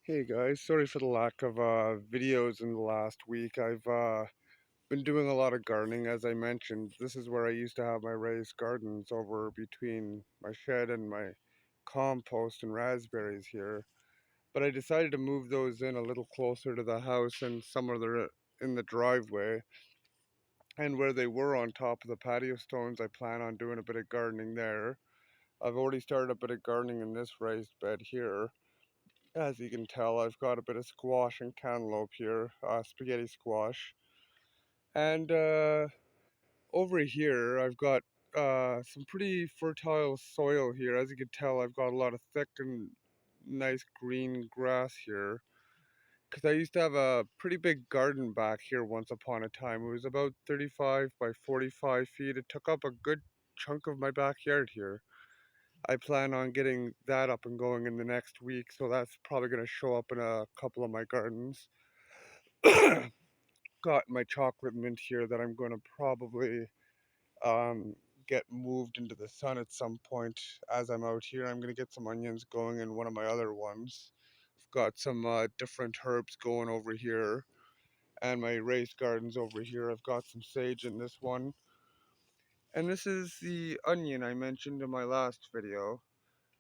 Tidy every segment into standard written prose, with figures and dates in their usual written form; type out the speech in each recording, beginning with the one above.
Hey guys, sorry for the lack of videos in the last week. I've been doing a lot of gardening, as I mentioned. This is where I used to have my raised gardens over between my shed and my compost and raspberries here. But I decided to move those in a little closer to the house and some of the in the driveway. And where they were on top of the patio stones, I plan on doing a bit of gardening there. I've already started a bit of gardening in this raised bed here. As you can tell, I've got a bit of squash and cantaloupe here, spaghetti squash. And over here, I've got some pretty fertile soil here. As you can tell, I've got a lot of thick and nice green grass here. Because I used to have a pretty big garden back here once upon a time. It was about 35 by 45 feet. It took up a good chunk of my backyard here. I plan on getting that up and going in the next week, so that's probably going to show up in a couple of my gardens. Got my chocolate mint here that I'm going to probably um, get moved into the sun at some point as I'm out here. I'm going to get some onions going in one of my other ones. I've got some different herbs going over here, and my raised gardens over here. I've got some sage in this one. And this is the onion I mentioned in my last video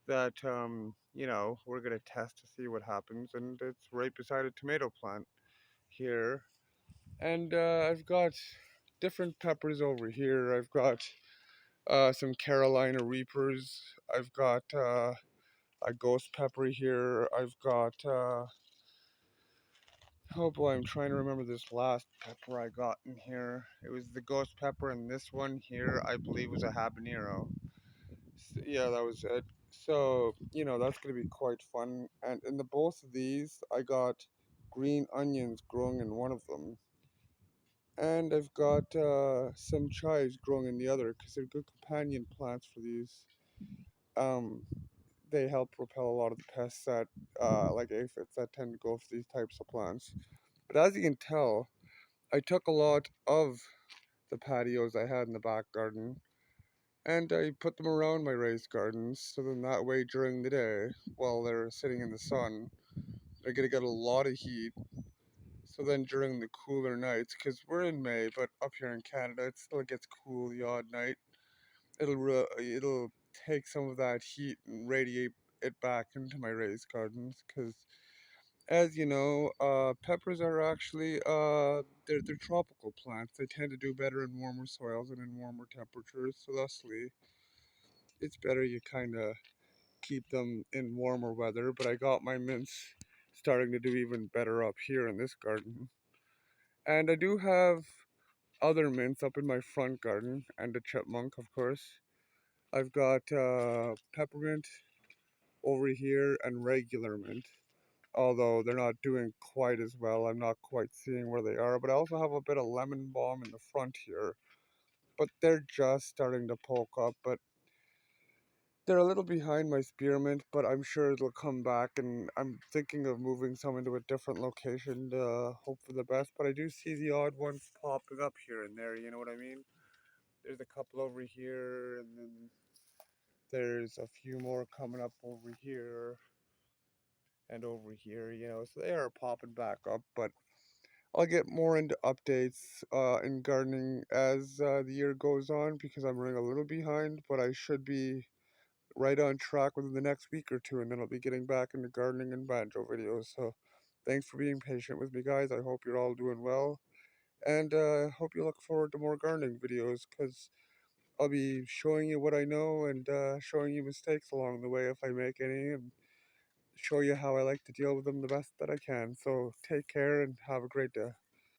that we're gonna test to see what happens, and it's right beside a tomato plant here. And I've got different peppers over here. I've got some Carolina Reapers. I've got a ghost pepper here. I've got oh boy, I'm trying to remember this last pepper I got in here. It was the ghost pepper, and this one here I believe was a habanero. Yeah, that was it. So, that's going to be quite fun. And in the both of these, I got green onions growing in one of them. And I've got some chives growing in the other because they're good companion plants for these. Um, they help repel a lot of the pests that, like aphids, that tend to go for these types of plants. But as you can tell, I took a lot of the patios I had in the back garden and I put them around my raised gardens so then that way during the day while they're sitting in the sun they're gonna get a lot of heat. So then during the cooler nights, because we're in May but up here in Canada it still gets cool the odd night, it'll take some of that heat and radiate it back into my raised gardens. Because as you know, peppers are actually they're tropical plants. They tend to do better in warmer soils and in warmer temperatures, so thusly it's better you kind of keep them in warmer weather. But I got my mints starting to do even better up here in this garden. And I do have other mints up in my front garden and a chipmunk, of course. I've got peppermint over here and regular mint. Although they're not doing quite as well, I'm not quite seeing where they are. But I also have a bit of lemon balm in the front here. But they're just starting to poke up. But they're a little behind my spearmint, but I'm sure it'll come back, and I'm thinking of moving some into a different location to hope for the best. But I do see the odd ones popping up here and there, you know what I mean? There's a couple over here, and then there's a few more coming up over here and over here, so they are popping back up. But I'll get more into updates in gardening as the year goes on because I'm running a little behind, but I should be right on track within the next week or two, and then I'll be getting back into gardening and banjo videos. So, thanks for being patient with me, guys. I hope you're all doing well, and hope you look forward to more gardening videos because I'll be showing you what I know and showing you mistakes along the way if I make any, and show you how I like to deal with them the best that I can. So, take care and have a great day.